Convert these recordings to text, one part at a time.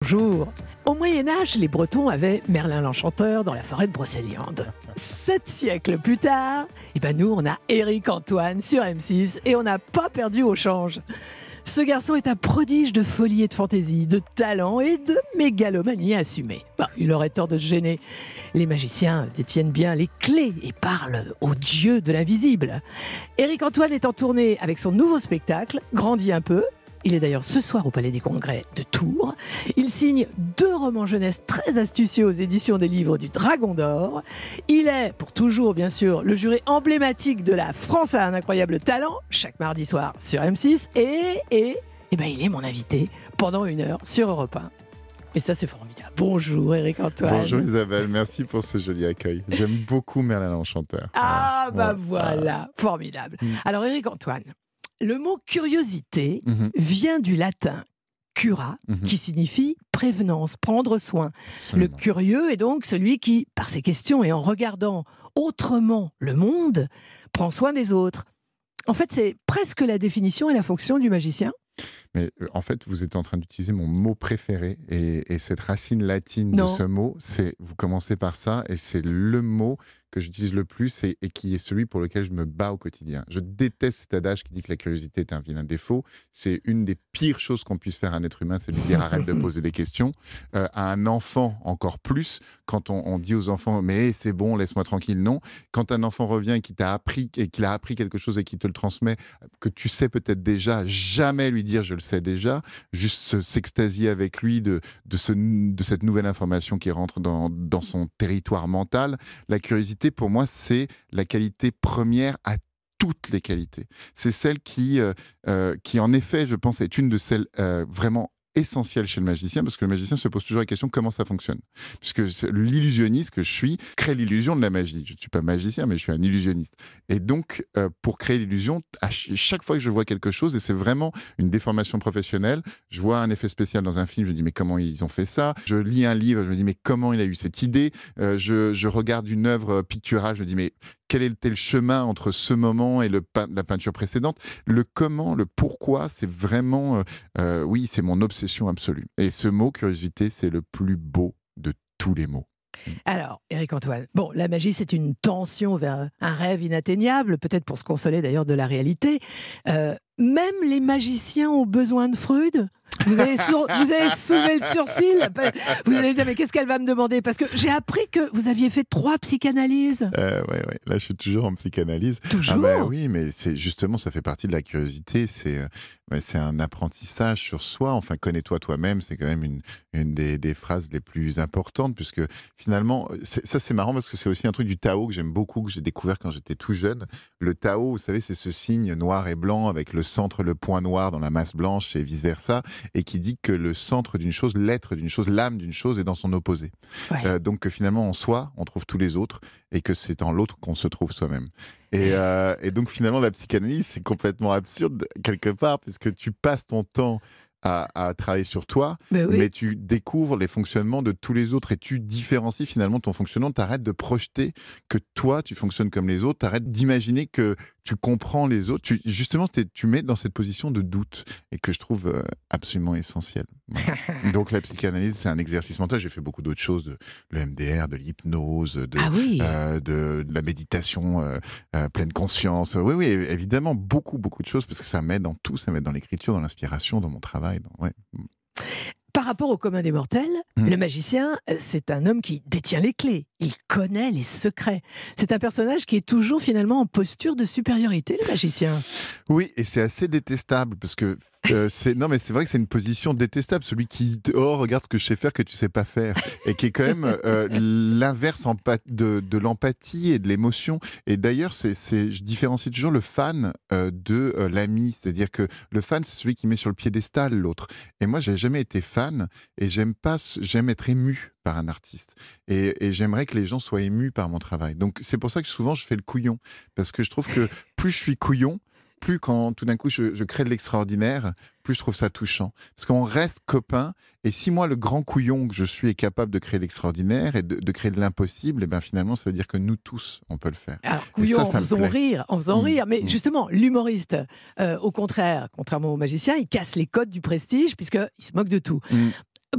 Bonjour. Au Moyen-Âge, les Bretons avaient Merlin l'Enchanteur dans la forêt de Brocéliande. 7 siècles plus tard, nous, on a Éric Antoine sur M6 et on n'a pas perdu au change. Ce garçon est un prodige de folie et de fantaisie, de talent et de mégalomanie assumée. Il aurait tort de se gêner. Les magiciens détiennent bien les clés et parlent aux dieux de l'invisible. Éric Antoine est en tournée avec son nouveau spectacle, Grandis un peu. Il est d'ailleurs ce soir au Palais des Congrès de Tours. Il signe 2 romans jeunesse très astucieux aux éditions des livres du Dragon d'Or. Il est, pour toujours bien sûr, le juré emblématique de la France a un incroyable talent, chaque mardi soir sur M6. Et il est mon invité pendant 1 heure sur Europe 1. Et ça, c'est formidable. Bonjour Éric Antoine. Bonjour Isabelle, merci pour ce joli accueil. J'aime beaucoup Merlin l'Enchanteur. Voilà, formidable. Alors Éric Antoine, le mot curiosité vient du latin cura, qui signifie prévenance, prendre soin. Absolument. Le curieux est donc celui qui, par ses questions et en regardant autrement le monde, prend soin des autres. En fait, c'est presque la définition et la fonction du magicien. Mais en fait, vous êtes en train d'utiliser mon mot préféré et cette racine latine de ce mot, vous commencez par ça et c'est le mot que j'utilise le plus et qui est celui pour lequel je me bats au quotidien. Je déteste cet adage qui dit que la curiosité est un vilain défaut. C'est une des pires choses qu'on puisse faire à un être humain, c'est lui dire arrête de poser des questions. À un enfant encore plus, quand on dit aux enfants mais c'est bon, laisse-moi tranquille, non. Quand un enfant revient et qu'il a appris quelque chose et qu'il te le transmet, que tu sais peut-être déjà, jamais lui dire je le sais déjà, juste s'extasier avec lui de cette nouvelle information qui rentre dans son territoire mental. La curiosité, pour moi, c'est la qualité première à toutes les qualités. C'est celle qui, en effet, je pense, est une de celles vraiment essentielles chez le magicien, parce que le magicien se pose toujours la question comment ça fonctionne. Puisque l'illusionniste que je suis crée l'illusion de la magie. Je ne suis pas magicien, mais je suis un illusionniste. Et donc, pour créer l'illusion, à chaque fois que je vois quelque chose, et c'est vraiment une déformation professionnelle, je vois un effet spécial dans un film, je me dis mais comment ils ont fait ça? Je lis un livre, je me dis mais comment il a eu cette idée? Je regarde une œuvre picturale, je me dis mais quel était le chemin entre ce moment et la peinture précédente? Le comment, le pourquoi, c'est vraiment, oui, c'est mon obsession absolue. Et ce mot, curiosité, c'est le plus beau de tous les mots. Alors, Éric Antoine, la magie, c'est une tension vers un rêve inatteignable, peut-être pour se consoler d'ailleurs de la réalité. Même les magiciens ont besoin de Freud. Vous avez soulevé le sourcil. Vous allez dire, mais qu'est-ce qu'elle va me demander? Parce que j'ai appris que vous aviez fait 3 psychanalyses. Ouais. Là, je suis toujours en psychanalyse. Toujours oui, mais justement, ça fait partie de la curiosité. C'est un apprentissage sur soi. Enfin, connais-toi toi-même, c'est quand même une des phrases les plus importantes, puisque finalement, c'est marrant parce que c'est aussi un truc du Tao que j'aime beaucoup, que j'ai découvert quand j'étais tout jeune. Le Tao, vous savez, c'est ce signe noir et blanc avec le centre, le point noir dans la masse blanche et vice-versa, et qui dit que le centre d'une chose, l'être d'une chose, l'âme d'une chose est dans son opposé. Ouais. Donc que finalement, en soi, on trouve tous les autres et que c'est en l'autre qu'on se trouve soi-même. Et donc finalement, la psychanalyse, c'est complètement absurde quelque part, puisque tu passes ton temps à travailler sur toi, mais tu découvres les fonctionnements de tous les autres et tu différencies finalement ton fonctionnement. Tu arrêtes de projeter que toi, tu fonctionnes comme les autres, tu arrêtes d'imaginer que tu comprends les autres. Justement, tu mets dans cette position de doute et que je trouve absolument essentielle. Voilà. Donc la psychanalyse, c'est un exercice mental. J'ai fait beaucoup d'autres choses, le MDR, de l'hypnose, de la méditation pleine conscience. Oui, évidemment, beaucoup de choses, parce que ça m'aide dans tout. Ça m'aide dans l'écriture, dans l'inspiration, dans mon travail. Par rapport au commun des mortels, le magicien, c'est un homme qui détient les clés. Il connaît les secrets. C'est un personnage qui est toujours finalement en posture de supériorité, le magicien. Oui, et c'est assez détestable, parce que non, mais c'est vrai que c'est une position détestable, celui qui regarde ce que je sais faire que tu sais pas faire, et qui est quand même l'inverse de l'empathie et de l'émotion. Et d'ailleurs, je différencie toujours le fan de l'ami, c'est-à-dire que le fan, c'est celui qui met sur le piédestal l'autre. Et moi, j'ai jamais été fan, et j'aime être ému par un artiste. Et j'aimerais que les gens soient émus par mon travail. Donc c'est pour ça que souvent je fais le couillon, parce que je trouve que plus je suis couillon, plus quand tout d'un coup je crée de l'extraordinaire, plus je trouve ça touchant. Parce qu'on reste copains, et si moi, le grand couillon que je suis, est capable de créer l'extraordinaire et de créer de l'impossible, et bien finalement, ça veut dire que nous tous, on peut le faire. Alors, couillon, en faisant rire. Mais justement, l'humoriste, au contraire, contrairement au magicien, il casse les codes du prestige, puisqu'il se moque de tout.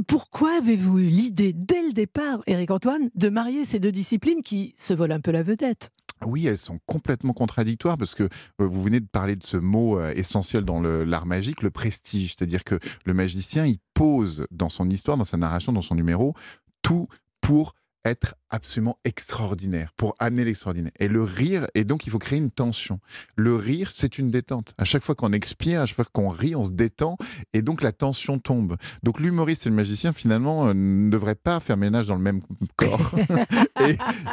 Pourquoi avez-vous eu l'idée, dès le départ, Éric-Antoine, de marier ces deux disciplines qui se volent un peu la vedette? Oui, elles sont complètement contradictoires parce que vous venez de parler de ce mot essentiel dans l'art magique, le prestige. C'est-à-dire que le magicien, il pose dans son histoire, dans sa narration, dans son numéro, tout pour être absolument extraordinaire, pour amener l'extraordinaire. Et le rire, et donc il faut créer une tension. Le rire, c'est une détente. À chaque fois qu'on expire, à chaque fois qu'on rit, on se détend, et donc la tension tombe. Donc l'humoriste et le magicien, finalement, ne devraient pas faire ménage dans le même corps.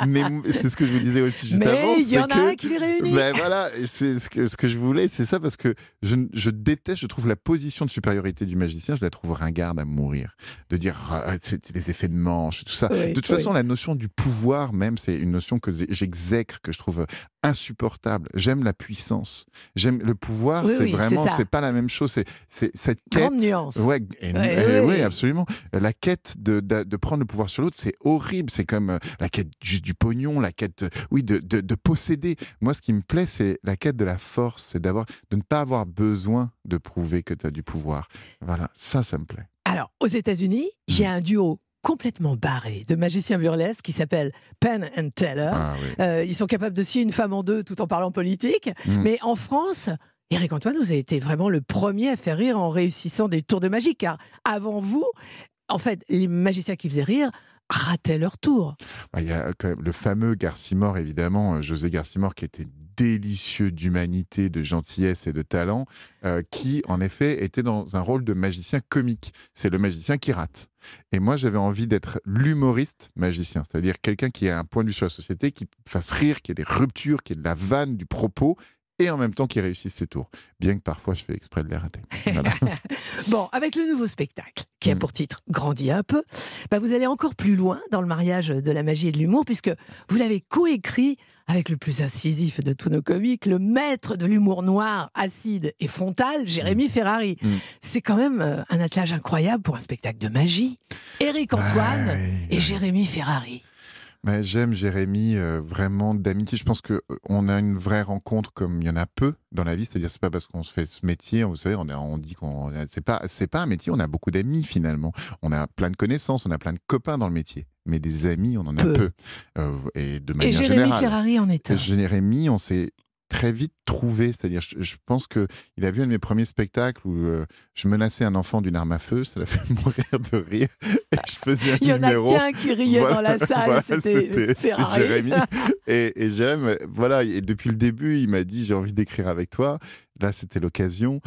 Mais c'est ce que je vous disais aussi juste avant. Mais il y en a un qui les réunit. Ben voilà, et c'est ce que je voulais, c'est ça, parce que je déteste, je trouve la position de supériorité du magicien, je la trouve ringarde à mourir. De dire, c'est les effets de manche, tout ça. Oui, De toute façon, la notion du pouvoir même, c'est une notion que j'exècre, que je trouve insupportable. J'aime la puissance. J'aime le pouvoir, oui, c'est oui, vraiment, c'est pas la même chose. C'est cette quête. Grande nuance. Ouais, oui, absolument. La quête de prendre le pouvoir sur l'autre, c'est horrible. C'est comme la quête du pognon, la quête, oui, de posséder. Moi, ce qui me plaît, c'est la quête de la force, c'est de ne pas avoir besoin de prouver que tu as du pouvoir. Voilà, ça me plaît. Alors, aux États-Unis, il y a un duo complètement barré de magiciens burlesques qui s'appelle Penn and Teller. Ah, oui. Ils sont capables de scier une femme en deux tout en parlant politique. Mais en France, Éric-Antoine, vous avez été vraiment le premier à faire rire en réussissant des tours de magie. Car avant vous, en fait, les magiciens qui faisaient rire rataient leur tour. Il y a quand même le fameux Garcimore, évidemment, José Garcimore, qui était délicieux d'humanité, de gentillesse et de talent, qui, en effet, était dans un rôle de magicien comique. C'est le magicien qui rate. Et moi, j'avais envie d'être l'humoriste magicien, c'est-à-dire quelqu'un qui a un point de vue sur la société, qui fasse rire, qui ait des ruptures, qui ait de la vanne, du propos, et en même temps qui réussisse ses tours. Bien que parfois, je fais exprès de les rater. Voilà. Bon, avec le nouveau spectacle, qui a pour titre « Grandis un peu », vous allez encore plus loin dans le mariage de la magie et de l'humour, puisque vous l'avez coécrit avec le plus incisif de tous nos comiques, le maître de l'humour noir, acide et frontal, Jérémy Ferrari. C'est quand même un attelage incroyable pour un spectacle de magie. Éric-Antoine et Jérémy Ferrari. J'aime Jérémy vraiment d'amitié. Je pense qu'on a une vraie rencontre comme il y en a peu dans la vie. C'est-à-dire, c'est pas parce qu'on se fait ce métier, vous savez, on dit qu'on c'est pas un métier. On a beaucoup d'amis finalement. On a plein de connaissances, on a plein de copains dans le métier. Mais des amis, on en a peu. Et de manière générale. Et Jérémy Ferrari en est un. Jérémy, on s'est très vite trouvé, c'est-à-dire je pense qu'il a vu un de mes premiers spectacles où je menaçais un enfant d'une arme à feu, ça l'a fait mourir de rire, et je faisais un numéro. Il y en a qu'un qui riait dans la salle, c'était Ferrari. Jérémy, et j'aime, voilà, et depuis le début, il m'a dit j'ai envie d'écrire avec toi. Là, c'était l'occasion.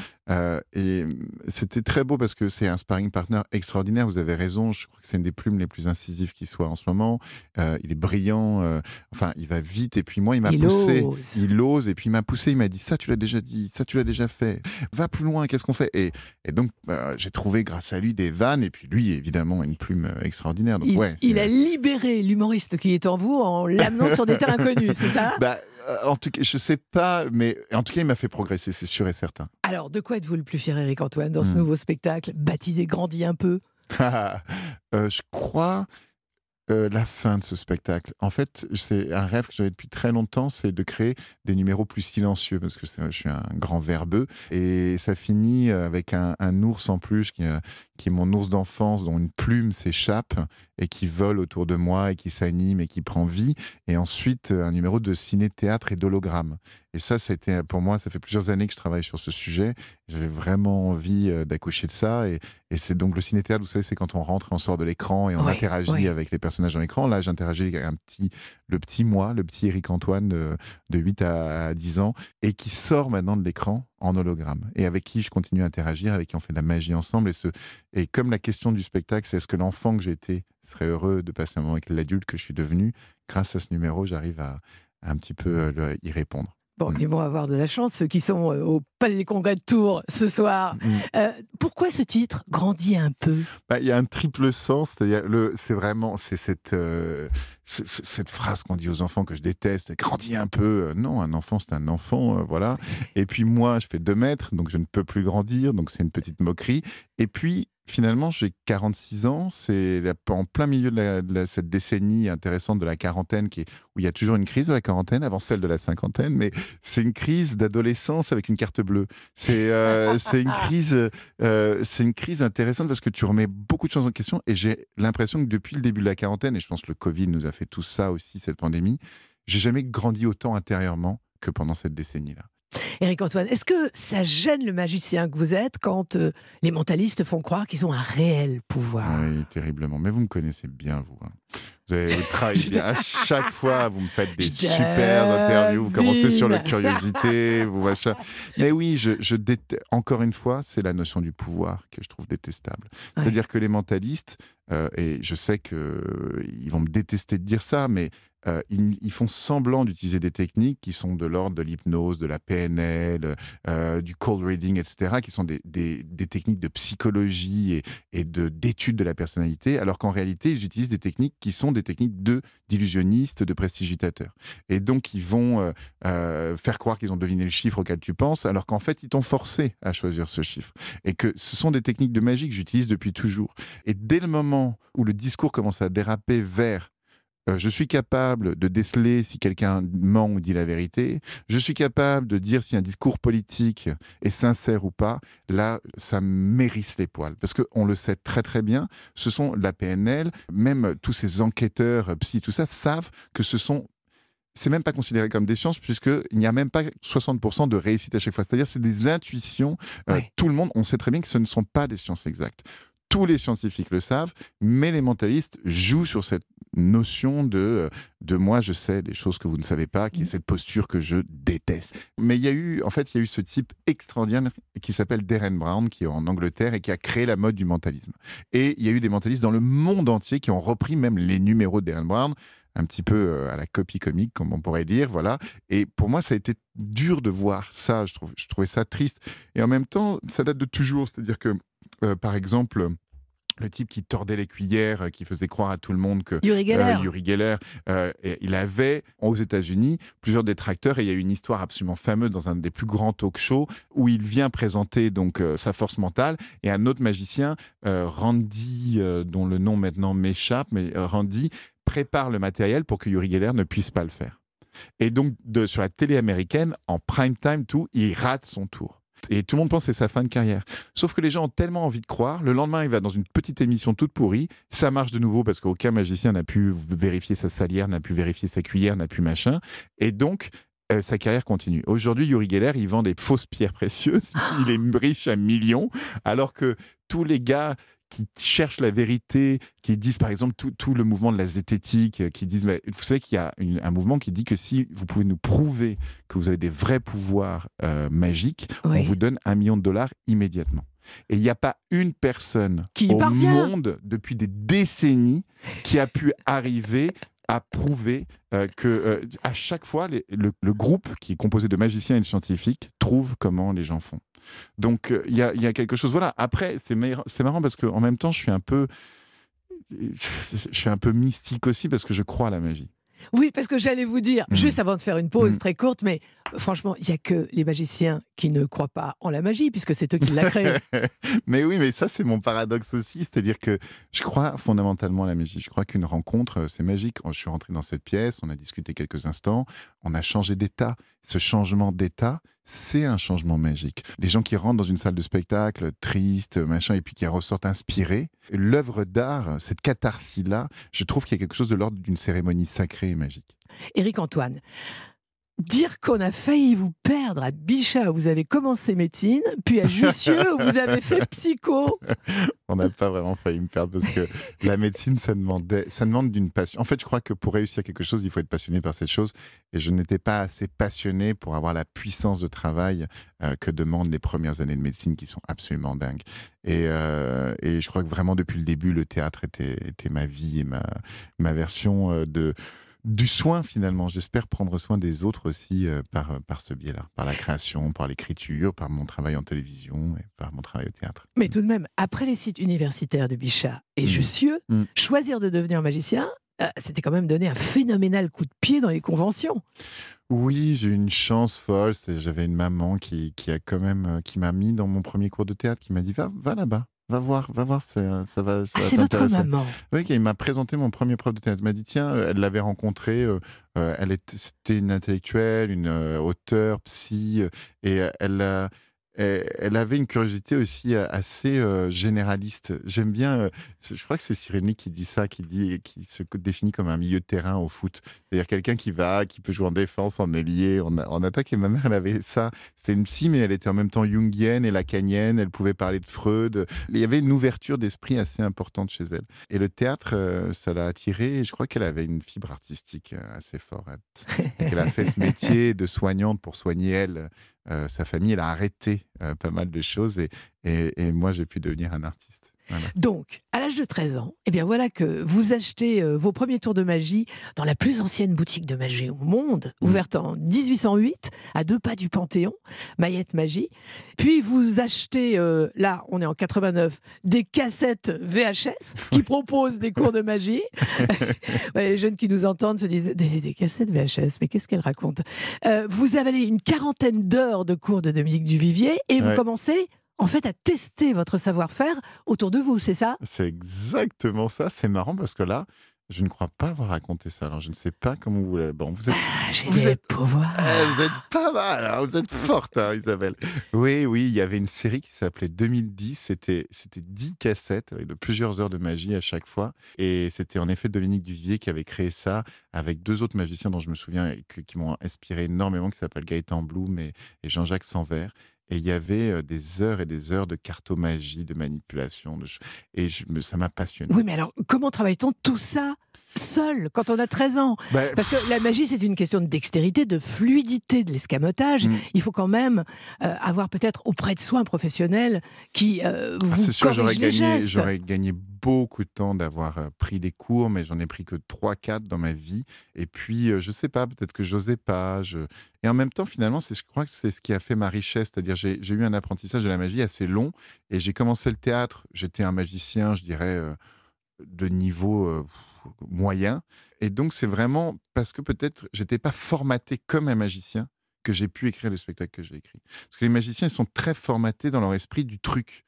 Et c'était très beau parce que c'est un sparring partner extraordinaire. Vous avez raison. Je crois que c'est une des plumes les plus incisives qui soit en ce moment. Il est brillant. Enfin, il va vite. Et puis moi, il m'a poussé. Il ose. Et puis il m'a poussé. Il m'a dit ça, tu l'as déjà dit. Ça, tu l'as déjà fait. Va plus loin. Qu'est-ce qu'on fait? Et donc, j'ai trouvé grâce à lui des vannes. Et puis lui, évidemment, une plume extraordinaire. Donc, il a libéré l'humoriste qui est en vous en l'amenant sur des terrains inconnus, c'est ça? En tout cas, je sais pas, mais en tout cas, il m'a fait progresser, c'est sûr et certain. Alors, de quoi êtes-vous le plus fier, Éric-Antoine, dans ce nouveau spectacle, baptisé Grandis un peu? Je crois la fin de ce spectacle. En fait, c'est un rêve que j'avais depuis très longtemps, c'est de créer des numéros plus silencieux, parce que je suis un grand verbeux, et ça finit avec un ours en peluche qui est mon ours d'enfance, dont une plume s'échappe et qui vole autour de moi et qui s'anime et qui prend vie. Et ensuite, un numéro de ciné-théâtre et d'hologramme. Et ça a été, pour moi, ça fait plusieurs années que je travaille sur ce sujet. J'avais vraiment envie d'accoucher de ça. Et c'est donc le ciné-théâtre, vous savez, c'est quand on rentre et on sort de l'écran et on interagit avec les personnages dans l'écran. Là, j'interagis avec le petit moi, le petit Éric-Antoine de 8 à 10 ans, et qui sort maintenant de l'écran en hologramme, et avec qui je continue à interagir, avec qui on fait de la magie ensemble. Et comme la question du spectacle, c'est est-ce que l'enfant que j'étais serait heureux de passer un moment avec l'adulte que je suis devenu, grâce à ce numéro, j'arrive à un petit peu y répondre. Bon, ils vont avoir de la chance, ceux qui sont au Palais des Congrès de Tours ce soir. Pourquoi ce titre, Grandis un peu? Il y a un triple sens, c'est-à-dire c'est vraiment cette phrase qu'on dit aux enfants que je déteste, grandis un peu. Non, un enfant, c'est un enfant, voilà. Et puis moi, je fais 2 mètres, donc je ne peux plus grandir, donc c'est une petite moquerie. Et puis, Finalement, j'ai 46 ans, c'est en plein milieu de cette décennie intéressante de la quarantaine où il y a toujours une crise de la quarantaine avant celle de la cinquantaine, mais c'est une crise d'adolescence avec une carte bleue. C'est une crise intéressante parce que tu remets beaucoup de choses en question et j'ai l'impression que depuis le début de la quarantaine, et je pense que le Covid nous a fait tout ça aussi, cette pandémie, j'ai jamais grandi autant intérieurement que pendant cette décennie-là. Éric-Antoine, est-ce que ça gêne le magicien que vous êtes quand les mentalistes font croire qu'ils ont un réel pouvoir? Oui, terriblement. Mais vous me connaissez bien, vous. Vous travaillez bien. À chaque fois, vous me faites des super interviews. Vous commencez sur la curiosité, vous machin. Mais oui, encore une fois, c'est la notion du pouvoir que je trouve détestable. Ouais. C'est-à-dire que les mentalistes, et je sais qu'ils vont me détester de dire ça, mais ils font semblant d'utiliser des techniques qui sont de l'ordre de l'hypnose, de la PNL, du cold reading, etc., qui sont des techniques de psychologie et d'étude de la personnalité, alors qu'en réalité, ils utilisent des techniques qui sont des techniques d'illusionnistes, de prestigitateurs. Et donc, ils vont faire croire qu'ils ont deviné le chiffre auquel tu penses, alors qu'en fait, ils t'ont forcé à choisir ce chiffre. Et que ce sont des techniques de magie que j'utilise depuis toujours. Et dès le moment où le discours commence à déraper vers je suis capable de déceler si quelqu'un ment ou dit la vérité. Je suis capable de dire si un discours politique est sincère ou pas. Là, ça m'hérisse les poils. Parce qu'on le sait très très bien, ce sont la PNL, même tous ces enquêteurs, psy, tout ça, savent que c'est même pas considéré comme des sciences puisqu'il n'y a même pas 60% de réussite à chaque fois. C'est-à-dire c'est des intuitions. Ouais. Tout le monde, on sait très bien que ce ne sont pas des sciences exactes. Tous les scientifiques le savent, mais les mentalistes jouent sur cette notion de moi, je sais des choses que vous ne savez pas, qui est cette posture que je déteste. Mais il y a eu ce type extraordinaire qui s'appelle Derren Brown, qui est en Angleterre et qui a créé la mode du mentalisme. Et il y a eu des mentalistes dans le monde entier qui ont repris même les numéros de Derren Brown, un petit peu à la copie comique, comme on pourrait dire, voilà. Et pour moi, ça a été dur de voir ça, je trouvais ça triste. Et en même temps, ça date de toujours, c'est-à-dire que par exemple, le type qui tordait les cuillères, qui faisait croire à tout le monde que Uri Geller, il avait aux États-Unis plusieurs détracteurs et il y a une histoire absolument fameuse dans un des plus grands talk-shows où il vient présenter donc sa force mentale et un autre magicien, Randy, dont le nom maintenant m'échappe, mais Randy prépare le matériel pour que Uri Geller ne puisse pas le faire. Et donc sur la télé américaine, en prime time, il rate son tour. Et tout le monde pense que c'est sa fin de carrière. Sauf que les gens ont tellement envie de croire. Le lendemain, il va dans une petite émission toute pourrie. Ça marche de nouveau parce qu'aucun magicien n'a pu vérifier sa salière, n'a pu vérifier sa cuillère, n'a pu machin. Et donc, sa carrière continue. Aujourd'hui, Uri Geller, il vend des fausses pierres précieuses. Il est riche à millions. Alors que tous les gars qui cherchent la vérité, qui disent par exemple tout le mouvement de la zététique, qui disent, mais vous savez qu'il y a un mouvement qui dit que si vous pouvez nous prouver que vous avez des vrais pouvoirs magiques, oui, on vous donne $1 million immédiatement. Et il n'y a pas une personne au monde depuis des décennies qui a pu arriver à prouver que à chaque fois, le groupe qui est composé de magiciens et de scientifiques trouve comment les gens font. Donc il y a quelque chose. Voilà. Après, c'est marrant parce qu'en même temps, je suis un peu mystique aussi parce que je crois à la magie. Oui, parce que j'allais vous dire, juste avant de faire une pause très courte, mais franchement, il n'y a que les magiciens qui ne croient pas en la magie, puisque c'est eux qui l'ont créée. Mais oui, mais ça, c'est mon paradoxe aussi. C'est-à-dire que je crois fondamentalement à la magie. Je crois qu'une rencontre, c'est magique. Je suis rentré dans cette pièce, on a discuté quelques instants, on a changé d'état. Ce changement d'état, c'est un changement magique. Les gens qui rentrent dans une salle de spectacle, triste, machin, et puis qui ressortent inspirés, l'œuvre d'art, cette catharsis-là, je trouve qu'il y a quelque chose de l'ordre d'une cérémonie sacrée et magique. Éric-Antoine, dire qu'on a failli vous perdre à Bichat où vous avez commencé médecine, puis à Jussieu où vous avez fait psycho. On n'a pas vraiment failli me perdre parce que la médecine, ça demande d'une passion. En fait, je crois que pour réussir quelque chose, il faut être passionné par cette chose. Et je n'étais pas assez passionné pour avoir la puissance de travail que demandent les premières années de médecine qui sont absolument dingues. Et je crois que vraiment depuis le début, le théâtre était ma vie et ma version du soin finalement. J'espère prendre soin des autres aussi par ce biais-là, par la création, par l'écriture, par mon travail en télévision et par mon travail au théâtre. Mais tout de même, après les sites universitaires de Bichat et Jussieu, choisir de devenir magicien, c'était quand même donner un phénoménal coup de pied dans les conventions. Oui, j'ai eu une chance folle. J'avais une maman qui m'a mis dans mon premier cours de théâtre, qui m'a dit va là-bas. va voir, ça va c'est votre t'intéresser. maman. Oui, il m'a présenté mon premier prof de théâtre. Il m'a dit, tiens, elle l'avait rencontré, c'était une intellectuelle, une auteure, psy, et elle avait une curiosité aussi assez généraliste. J'aime bien, je crois que c'est Cyrulnik qui dit ça, qui se définit comme un milieu de terrain au foot. C'est-à-dire quelqu'un qui peut jouer en défense, en ailier, en attaque. Et ma mère, elle avait ça. C'était une psy, mais elle était en même temps jungienne et lacanienne. Elle pouvait parler de Freud. Il y avait une ouverture d'esprit assez importante chez elle. Et le théâtre, ça l'a attirée. Et je crois qu'elle avait une fibre artistique assez forte. Et qu'elle a fait ce métier de soignante pour soigner elle. Sa famille, elle a arrêté pas mal de choses et moi, j'ai pu devenir un artiste. Voilà. Donc, à l'âge de 13 ans, eh bien voilà que vous achetez vos premiers tours de magie dans la plus ancienne boutique de magie au monde, ouverte en 1808, à 2 pas du Panthéon, Mayette Magie. Puis vous achetez, là, on est en 89, des cassettes VHS qui proposent des cours de magie. Ouais, les jeunes qui nous entendent se disent, des cassettes VHS, mais qu'est-ce qu'elles racontent? Vous avez une quarantaine d'heures de cours de Dominique Duvivier et vous commencez en fait, à tester votre savoir-faire autour de vous, c'est ça? C'est exactement ça. C'est marrant parce que là, je ne crois pas avoir raconté ça. Alors, je ne sais pas comment vous l'avez. Bon, J'ai des pouvoirs. Vous êtes pas mal, hein, vous êtes forte, hein, Isabelle. Oui, oui, il y avait une série qui s'appelait 2010. C'était 10 cassettes avec de plusieurs heures de magie à chaque fois. Et c'était en effet Dominique Duvivier qui avait créé ça avec 2 autres magiciens dont je me souviens et qui m'ont inspiré énormément, qui s'appellent Gaëtan Blum et Jean-Jacques Sanvert. Et il y avait des heures et des heures de cartomagie, de manipulation. Ça m'a passionné. Oui, mais alors, comment travaille-t-on tout ça seul quand on a 13 ans? Parce que la magie, c'est une question de dextérité, de fluidité de l'escamotage. Il faut quand même avoir peut-être auprès de soi un professionnel qui vous c'est sûr, corrige les gestes. j'aurais gagné beaucoup de temps d'avoir pris des cours, mais j'en ai pris que 3-4 dans ma vie. Et puis, je sais pas, peut-être que j'osais pas. Et en même temps, finalement, je crois que c'est ce qui a fait ma richesse. C'est-à-dire, j'ai eu un apprentissage de la magie assez long. Et j'ai commencé le théâtre. J'étais un magicien, je dirais, de niveau moyen. Et donc, c'est vraiment parce que peut-être j'étais pas formaté comme un magicien que j'ai pu écrire les spectacles que j'ai écrits. Parce que les magiciens, ils sont très formatés dans leur esprit du truc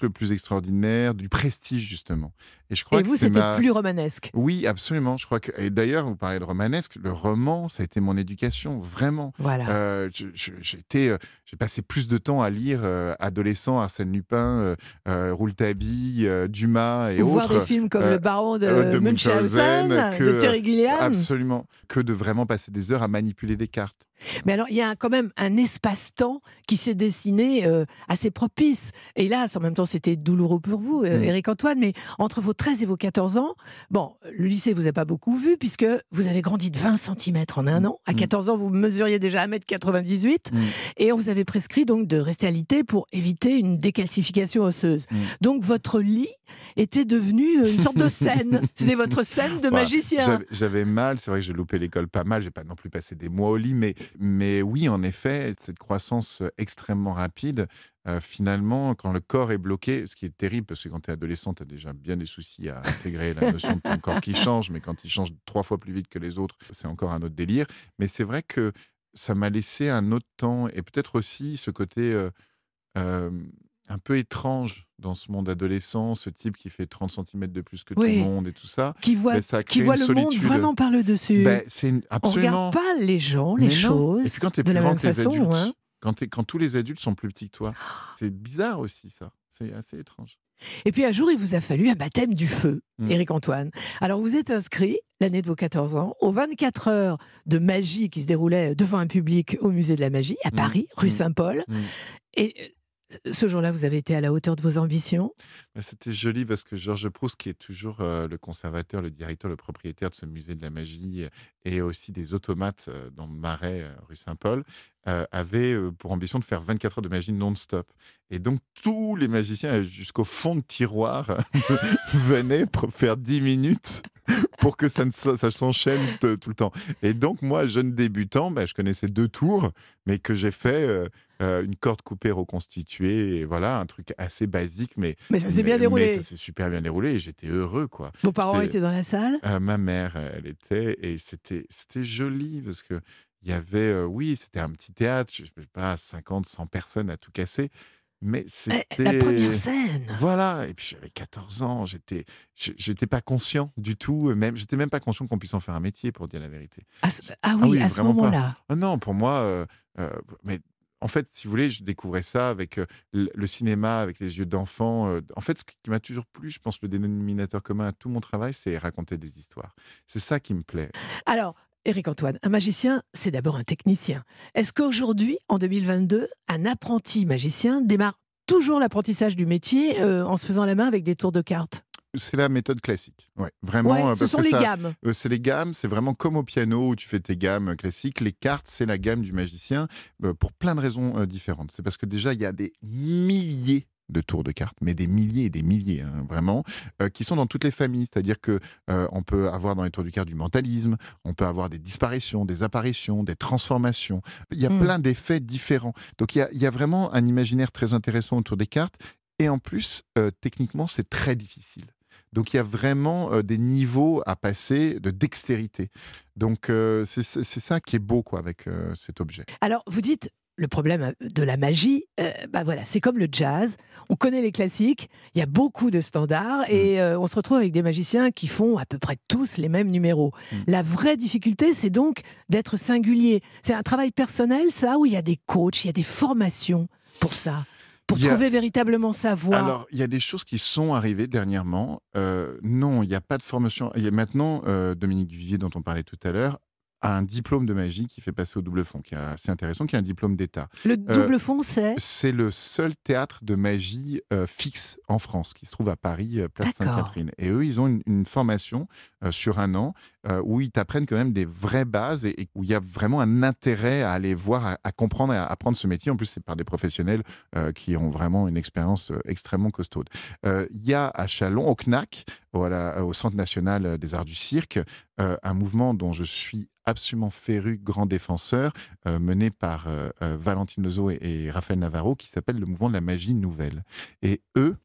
le plus extraordinaire, du prestige, justement. Et je crois Et vous, c'était plus romanesque. Oui, absolument. Je crois que... Et d'ailleurs, vous parlez de romanesque, le roman, ça a été mon éducation, vraiment. Voilà. J'ai passé plus de temps à lire adolescent, Arsène Lupin, Rouletabille, Dumas et Ou autres. voir des films comme Le Baron de Munchausen, de Terry Gilliam. Absolument. Que de vraiment passer des heures à manipuler des cartes. Mais alors, il y a quand même un espace-temps qui s'est dessiné assez propice. Hélas, en même temps, c'était douloureux pour vous, Éric Antoine, mais entre vos 13 et vos 14 ans, bon, le lycée vous a pas beaucoup vu, puisque vous avez grandi de 20 cm en un an. À 14 ans, vous mesuriez déjà 1,98 m, et on vous avait prescrit donc de rester alité pour éviter une décalcification osseuse. Donc, votre lit était devenu une sorte de scène. C'était votre scène de magicien. J'avais mal, c'est vrai que j'ai loupé l'école pas mal, j'ai pas non plus passé des mois au lit, mais oui, en effet, cette croissance extrêmement rapide, finalement, quand le corps est bloqué, ce qui est terrible, parce que quand tu es adolescent, tu as déjà bien des soucis à intégrer la notion de ton corps qui change, mais quand il change 3 fois plus vite que les autres, c'est encore un autre délire. Mais c'est vrai que ça m'a laissé un autre temps, et peut-être aussi ce côté un peu étrange dans ce monde adolescent, ce type qui fait 30 cm de plus que tout le monde et tout ça. Qui voit le monde vraiment par le dessus. Absolument... On ne regarde pas les gens, les choses, et puis quand tu es de plus la grand même que les façon. adultes, quand tous les adultes sont plus petits que toi, c'est bizarre aussi ça. C'est assez étrange. Et puis un jour, il vous a fallu un baptême du feu, Éric Antoine. Alors vous êtes inscrit, l'année de vos 14 ans, aux 24 heures de magie qui se déroulaient devant un public au musée de la magie, à Paris, rue Saint-Paul. Et ce jour-là, vous avez été à la hauteur de vos ambitions? C'était joli parce que Georges Proust, qui est toujours le conservateur, le directeur, le propriétaire de ce musée de la magie et aussi des automates dans le Marais, rue Saint-Paul, avait pour ambition de faire 24 heures de magie non-stop. Et donc, tous les magiciens, jusqu'au fond de tiroir, venaient pour faire 10 minutes pour que ça s'enchaîne tout le temps. Et donc, moi, jeune débutant, je connaissais 2 tours, mais que j'ai fait... une corde coupée reconstituée, et voilà, un truc assez basique, mais ça s'est bien déroulé. Mais ça s'est super bien déroulé et j'étais heureux, quoi. Vos parents étaient dans la salle? Ma mère, elle était, et c'était joli parce que il y avait, oui, c'était un petit théâtre, je sais pas, 50, 100 personnes à tout casser, Mais La première c'était... scène. Voilà, et puis j'avais 14 ans, j'étais pas conscient du tout, même j'étais même pas conscient qu'on puisse en faire un métier, pour dire la vérité. Ah Ah oui, oui, à ce vraiment pas. moment-là. Ah non, pour moi, heu, mais en fait, si vous voulez, je découvrais ça avec, le cinéma, avec les yeux d'enfant, en fait, ce qui m'a toujours plu, je pense, le dénominateur commun à tout mon travail, c'est raconter des histoires. C'est ça qui me plaît. Alors, Éric-Antoine, un magicien, c'est d'abord un technicien. Est-ce qu'aujourd'hui, en 2022, un apprenti magicien démarre toujours l'apprentissage du métier en se faisant la main avec des tours de cartes? C'est la méthode classique, ouais, Ouais, vraiment, ce parce sont que les ça, gammes. c'est les gammes, c'est vraiment comme au piano où tu fais tes gammes classiques. Les cartes, c'est la gamme du magicien, pour plein de raisons, différentes. C'est parce que déjà, il y a des milliers de tours de cartes, mais des milliers et des milliers, hein, vraiment, qui sont dans toutes les familles. C'est-à-dire que, on peut avoir dans les tours de cartes du mentalisme, on peut avoir des disparitions, des apparitions, des transformations. Il y a Hmm. plein d'effets différents. Donc il y a vraiment un imaginaire très intéressant autour des cartes et en plus, techniquement, c'est très difficile. Donc il y a vraiment, des niveaux à passer de dextérité. Donc c'est ça qui est beau, quoi, avec, cet objet. Alors, vous dites, le problème de la magie, bah voilà, c'est comme le jazz. On connaît les classiques, il y a beaucoup de standards Mmh, et on se retrouve avec des magiciens qui font à peu près tous les mêmes numéros. mmh. La vraie difficulté, c'est donc d'être singulier. C'est un travail personnel, ça, où il y a des coachs, il y a des formations pour ça, pour Il y a trouver véritablement sa voie. Alors, il y a des choses qui sont arrivées dernièrement. Non, il n'y a pas de formation. Il y a maintenant, Dominique Duvivier, dont on parlait tout à l'heure, a un diplôme de magie qui fait passer au double fond, qui est assez intéressant, qui est un diplôme d'État. Le Heu, double fond, c'est... c'est le seul théâtre de magie, fixe en France, qui se trouve à Paris, place D'accord. Sainte-Catherine. Et eux, ils ont une formation, sur 1 an, où ils t'apprennent quand même des vraies bases et où il y a vraiment un intérêt à aller voir, à comprendre et à apprendre ce métier. En plus, c'est par des professionnels, qui ont vraiment une expérience, extrêmement costaude. Il y a à Châlons, au CNAC, voilà, au Centre national des arts du cirque, un mouvement dont je suis absolument féru, grand défenseur, mené par Valentine Lezo et Raphaël Navarro, qui s'appelle le mouvement de la magie nouvelle. Et eux,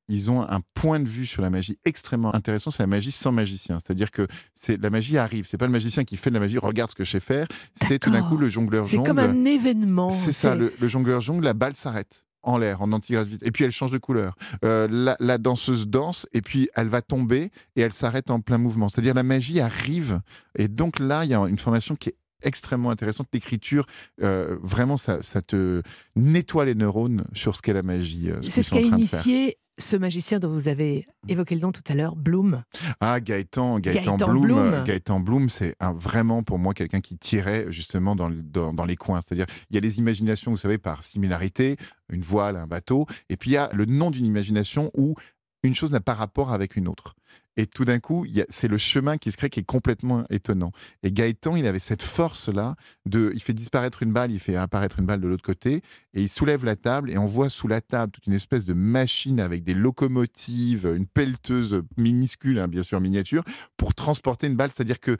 ils ont un point de vue sur la magie extrêmement intéressant, c'est la magie sans magicien. C'est-à-dire que la magie arrive, c'est pas le magicien qui fait de la magie, regarde ce que je sais faire, c'est tout d'un coup D'accord. le jongleur C'est comme jongle. un événement. C'est ça, le jongleur jongle, la balle s'arrête en l'air, en antigravité, et puis elle change de couleur. La danseuse danse, et puis elle va tomber, et elle s'arrête en plein mouvement. C'est-à-dire la magie arrive, et donc là, il y a une formation qui est extrêmement intéressante. L'écriture, vraiment, ça te nettoie les neurones sur ce qu'est la magie, ce C'est qu'ils ce sont qu'a en train de faire. initié ce magicien dont vous avez évoqué le nom tout à l'heure, Bloom. Ah, Gaëtan Gaëtan Bloom, Bloom. Gaëtan Bloom, c'est vraiment pour moi quelqu'un qui tirait justement dans les coins. C'est-à-dire, il y a les imaginations, vous savez, par similarité, une voile, un bateau, et puis il y a le nom d'une imagination où une chose n'a pas rapport avec une autre. Et tout d'un coup, c'est le chemin qui se crée qui est complètement étonnant. Et Gaëtan, il avait cette force-là, il fait disparaître une balle, il fait apparaître une balle de l'autre côté, et il soulève la table, et on voit sous la table toute une espèce de machine avec des locomotives, une pelleteuse minuscule, hein, bien sûr miniature, pour transporter une balle. C'est-à-dire que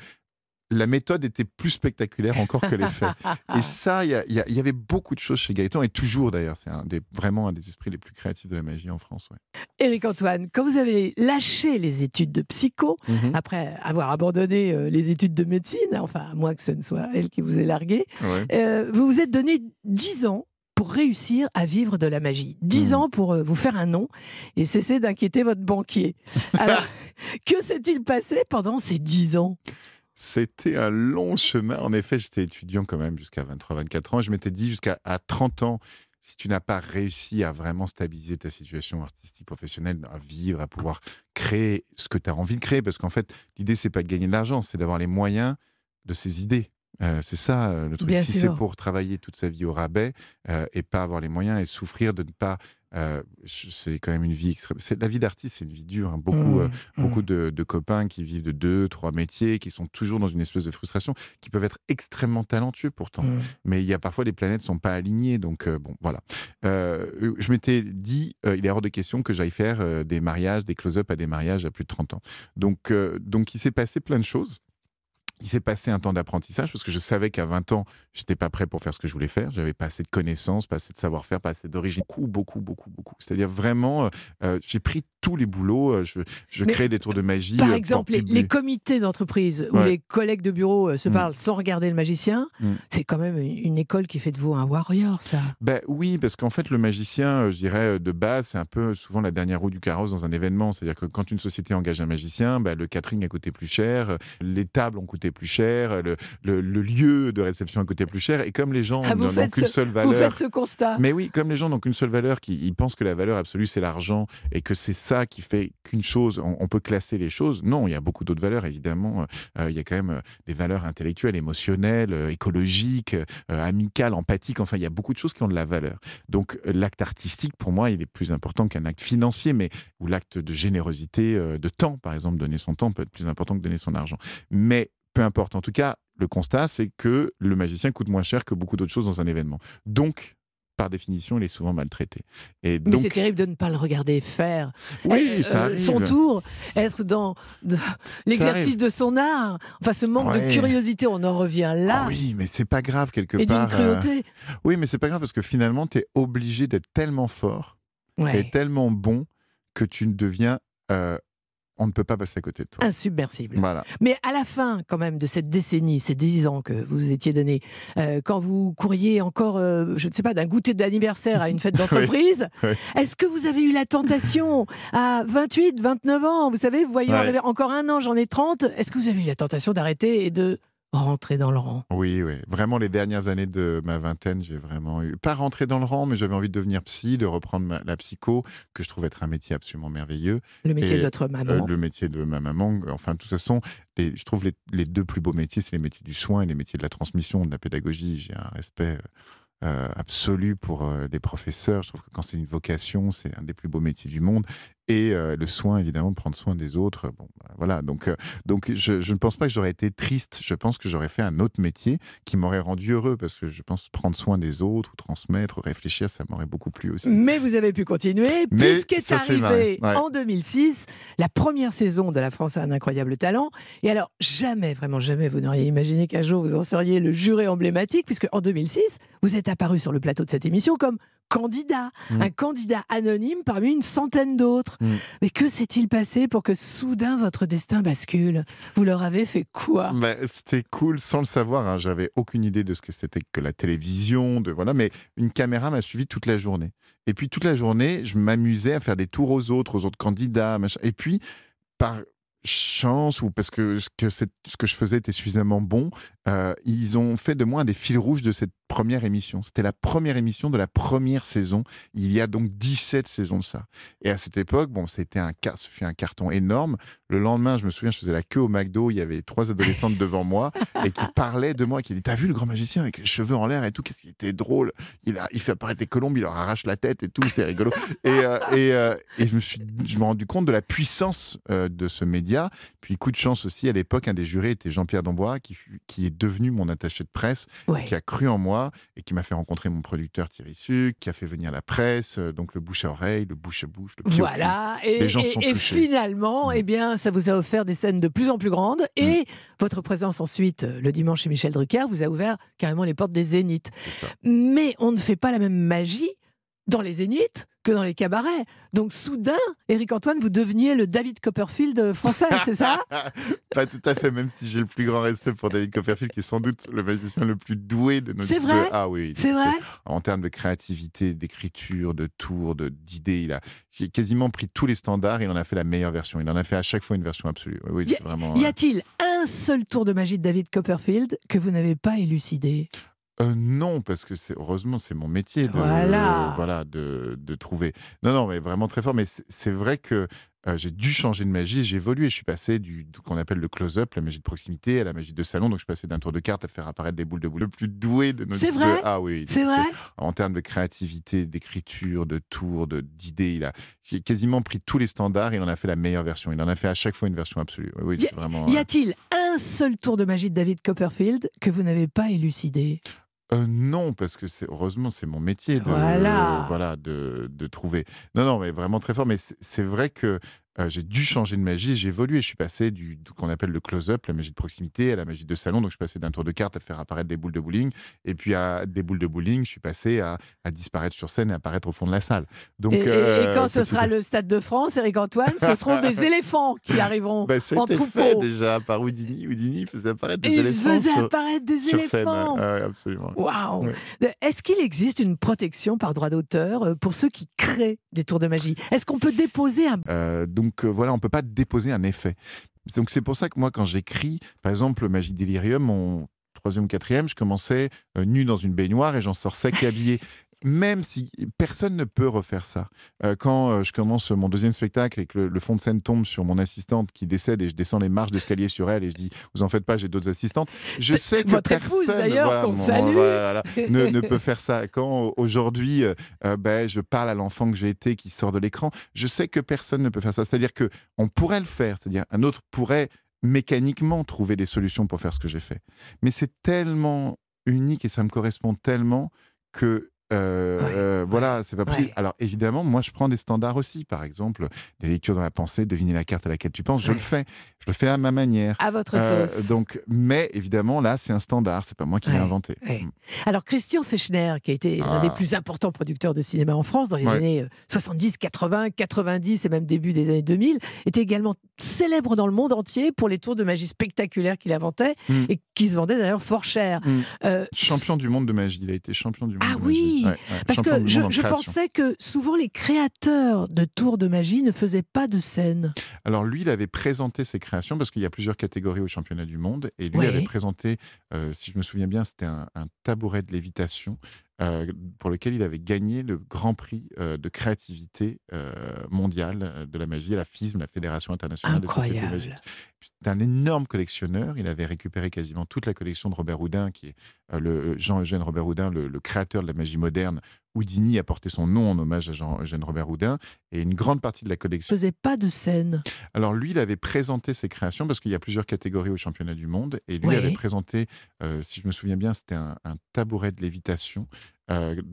la méthode était plus spectaculaire encore que les faits. Et ça, il y avait beaucoup de choses chez Gaëtan, et toujours d'ailleurs, c'est vraiment un des esprits les plus créatifs de la magie en France. Ouais. Éric-Antoine, quand vous avez lâché les études de psycho, Mhm. après avoir abandonné les études de médecine, enfin, à moins que ce ne soit elle qui vous ait largué, Ouais. vous vous êtes donné 10 ans pour réussir à vivre de la magie. 10 Mhm. ans pour vous faire un nom et cesser d'inquiéter votre banquier. Alors, que s'est-il passé pendant ces 10 ans? C'était un long chemin. En effet, j'étais étudiant quand même jusqu'à 23-24 ans. Je m'étais dit jusqu'à 30 ans, si tu n'as pas réussi à vraiment stabiliser ta situation artistique, professionnelle, à vivre, à pouvoir créer ce que tu as envie de créer, parce qu'en fait, l'idée, c'est pas de gagner de l'argent, c'est d'avoir les moyens de ses idées. C'est ça, le truc. Bien Si c'est sûr. pour travailler toute sa vie au rabais, et pas avoir les moyens et souffrir de ne pas... c'est quand même une vie extrême. La vie d'artiste, c'est une vie dure, hein. Mmh, mmh. Beaucoup de copains qui vivent de 2, 3 métiers, qui sont toujours dans une espèce de frustration, qui peuvent être extrêmement talentueux pourtant. Mmh. Mais il y a parfois les planètes ne sont pas alignées. Donc, bon, voilà. Je m'étais dit, il est hors de question que j'aille faire des mariages, des close-up à des mariages à plus de 30 ans. Donc il s'est passé plein de choses. Il s'est passé un temps d'apprentissage parce que je savais qu'à 20 ans, je n'étais pas prêt pour faire ce que je voulais faire. J'avais pas assez de connaissances, pas assez de savoir-faire, pas assez d'origine. Beaucoup, beaucoup, beaucoup, beaucoup. C'est-à-dire vraiment, j'ai pris tous les boulots. Je crée des tours de magie. Par exemple, les comités d'entreprise où les collègues de bureau se parlent sans regarder le magicien, c'est quand même une école qui fait de vous un warrior, ça. Ben oui, parce qu'en fait, le magicien, je dirais, de base, c'est un peu souvent la dernière roue du carrosse dans un événement. C'est-à-dire que quand une société engage un magicien, le catering a coûté plus cher, les tables ont coûté plus cher, le lieu de réception a coûté plus cher. Et comme les gens n'ont qu'une seule valeur... Vous faites ce constat. Mais oui, comme les gens n'ont qu'une seule valeur, ils pensent que la valeur absolue, c'est l'argent, et que c'est ça qui fait qu'une chose, on peut classer les choses. Non, il y a beaucoup d'autres valeurs, évidemment. Il y a quand même des valeurs intellectuelles, émotionnelles, écologiques, amicales, empathiques. Enfin, il y a beaucoup de choses qui ont de la valeur. Donc, l'acte artistique, pour moi, il est plus important qu'un acte financier, ou l'acte de générosité, de temps, par exemple. Donner son temps peut être plus important que donner son argent. Mais peu importe. En tout cas, le constat, c'est que le magicien coûte moins cher que beaucoup d'autres choses dans un événement. Donc, par définition, il est souvent maltraité. Mais c'est terrible de ne pas le regarder faire. Oui, ça arrive. Son tour, être dans l'exercice de son art. Enfin, ce manque de curiosité, on en revient là. Oh oui, mais c'est pas grave quelque part. Et d'une cruauté. Oui, mais c'est pas grave parce que finalement, tu es obligé d'être tellement fort et tellement bon que tu deviens... on ne peut pas passer à côté de toi. Insubmersible. Voilà. Mais à la fin, quand même, de cette décennie, ces 10 ans que vous vous étiez donné, quand vous couriez encore, je ne sais pas, d'un goûter d'anniversaire à une fête d'entreprise, est-ce que vous avez eu la tentation, à 28, 29 ans, vous savez, vous voyez arriver encore un an, j'en ai 30, est-ce que vous avez eu la tentation d'arrêter et de rentrer dans le rang? Oui, vraiment les dernières années de ma vingtaine, j'ai vraiment eu, pas rentrer dans le rang, mais j'avais envie de devenir psy, de reprendre la psycho, que je trouve être un métier absolument merveilleux. Le métier de votre maman. Le métier de ma maman, enfin de toute façon, je trouve les deux plus beaux métiers, c'est les métiers du soin et les métiers de la transmission, de la pédagogie. J'ai un respect absolu pour les professeurs. Je trouve que quand c'est une vocation, c'est un des plus beaux métiers du monde. Et le soin, évidemment, prendre soin des autres. Bon, voilà. Donc je ne pense pas que j'aurais été triste. Je pense que j'aurais fait un autre métier qui m'aurait rendu heureux, parce que je pense prendre soin des autres, ou transmettre, ou réfléchir, ça m'aurait beaucoup plu aussi. Mais vous avez pu continuer, puisqu'est arrivé en 2006 la première saison de La France a un incroyable talent. Et alors, jamais, vraiment jamais, vous n'auriez imaginé qu'un jour vous en seriez le juré emblématique, puisque en 2006, vous êtes apparu sur le plateau de cette émission comme candidat, un candidat anonyme parmi une centaine d'autres. Mais que s'est-il passé pour que soudain votre destin bascule? Vous leur avez fait quoi? C'était cool sans le savoir, hein. J'avais aucune idée de ce que c'était que la télévision, mais une caméra m'a suivi toute la journée. Et puis toute la journée, je m'amusais à faire des tours aux autres candidats, machin. Et puis, par chance, ou parce que ce que je faisais était suffisamment bon, ils ont fait de moi un des fils rouges de cette première émission. C'était la première émission de la première saison. Il y a donc 17 saisons de ça. Et à cette époque, ce fut un carton énorme. Le lendemain, je me souviens, je faisais la queue au McDo, il y avait 3 adolescentes devant moi et qui parlaient de moi, qui disaient: t'as vu le grand magicien avec les cheveux en l'air et tout, qu'est-ce qu'il était drôle, il fait apparaître les colombes, il leur arrache la tête et tout, c'est rigolo. Et je me suis rendu compte de la puissance de ce média. Puis coup de chance aussi, à l'époque, un des jurés était Jean-Pierre Dambois, qui est devenu mon attaché de presse, qui a cru en moi et qui m'a fait rencontrer mon producteur Thierry Suc, qui a fait venir la presse, donc le bouche à oreille, le bouche à bouche, le pied au pied. Les gens se sont touchés. Finalement, ça vous a offert des scènes de plus en plus grandes, et votre présence ensuite, le dimanche chez Michel Drucker, vous a ouvert carrément les portes des Zéniths. Mais on ne fait pas la même magie dans les Zéniths que dans les cabarets. Donc soudain, Éric Antoine, vous deveniez le David Copperfield français, c'est ça? Pas tout à fait, même si j'ai le plus grand respect pour David Copperfield, qui est sans doute le magicien le plus doué de notre... C'est vrai? Ah oui. C'est vrai? En termes de créativité, d'écriture, de tours, d'idées, il a quasiment pris tous les standards et il en a fait la meilleure version. Il en a fait à chaque fois une version absolue. Oui, c'est vraiment... Y a-t-il un seul tour de magie de David Copperfield que vous n'avez pas élucidé? Non, parce que heureusement, c'est mon métier de trouver. Non, mais vraiment très fort. Mais c'est vrai que j'ai dû changer de magie, j'ai évolué. Je suis passé du qu'on appelle le close-up, la magie de proximité, à la magie de salon. Donc je suis passé d'un tour de cartes à faire apparaître des boules de boule. Le plus doué de notre... C'est vrai? Ah oui. C'est vrai? En termes de créativité, d'écriture, de tours, d'idées, il a quasiment pris tous les standards et il en a fait la meilleure version. Il en a fait à chaque fois une version absolue. Oui, c'est vraiment... Y a-t-il un seul tour de magie de David Copperfield que vous n'avez pas élucidé? Non, parce que heureusement, c'est mon métier de trouver. Non, mais vraiment très fort. Mais c'est vrai que j'ai dû changer de magie, j'ai évolué. Je suis passé du qu'on appelle le close-up, la magie de proximité, à la magie de salon. Donc, je suis passé d'un tour de cartes à faire apparaître des boules de bowling. Et puis, à des boules de bowling, je suis passé à disparaître sur scène et apparaître au fond de la salle. Donc, et quand ce sera le Stade de France, Éric-Antoine, ce seront des éléphants qui arriveront en troupeau. Fait déjà par Houdini. Houdini faisait apparaître des éléphants. Il faisait apparaître des sur éléphants. Scène. Absolument. Waouh. Est-ce qu'il existe une protection par droit d'auteur pour ceux qui créent des tours de magie? Est-ce qu'on peut déposer un... Voilà, on ne peut pas déposer un effet. Donc c'est pour ça que moi, quand j'écris, par exemple, Magie Délirium, mon 3e ou 4e, je commençais nu dans une baignoire et j'en sors sec et habillé. Même si personne ne peut refaire ça. Quand je commence mon 2e spectacle et que le fond de scène tombe sur mon assistante qui décède et je descends les marches d'escalier sur elle et je dis « vous en faites pas, j'ai d'autres assistantes », je sais que Votre personne épouse, d'ailleurs, qu'on salue. ne peut faire ça. Quand aujourd'hui je parle à l'enfant que j'ai été qui sort de l'écran, je sais que personne ne peut faire ça. C'est-à-dire qu'on pourrait le faire, c'est-à-dire un autre pourrait mécaniquement trouver des solutions pour faire ce que j'ai fait. Mais c'est tellement unique et ça me correspond tellement que voilà, c'est pas possible. Alors évidemment, moi je prends des standards aussi, par exemple des lectures dans la pensée, deviner la carte à laquelle tu penses, je le fais à ma manière, à votre sauce. Donc, mais évidemment là c'est un standard, c'est pas moi qui l'ai inventé. Alors Christian Fechner, qui a été l'un des plus importants producteurs de cinéma en France dans les années 70, 80, 90 et même début des années 2000, était également célèbre dans le monde entier pour les tours de magie spectaculaires qu'il inventait et qui se vendaient d'ailleurs fort cher. Champion du monde de magie, il a été champion du monde de magie. Parce que je pensais que souvent les créateurs de tours de magie ne faisaient pas de scène. Alors lui, il avait présenté ses créations parce qu'il y a plusieurs catégories au championnat du monde et lui avait présenté, si je me souviens bien, c'était un tabouret de lévitation pour lequel il avait gagné le grand prix de créativité mondiale de la magie à la FISM, la Fédération internationale des sociétés magiques. C'est un énorme collectionneur. Il avait récupéré quasiment toute la collection de Robert Houdin, qui est Jean-Eugène Robert Houdin, le créateur de la magie moderne. Houdini a porté son nom en hommage à Jean-Eugène Robert Houdin. Et une grande partie de la collection... Il ne faisait pas de scène. Alors lui, il avait présenté ses créations, parce qu'il y a plusieurs catégories au championnat du monde. Et lui avait présenté, si je me souviens bien, c'était un tabouret de lévitation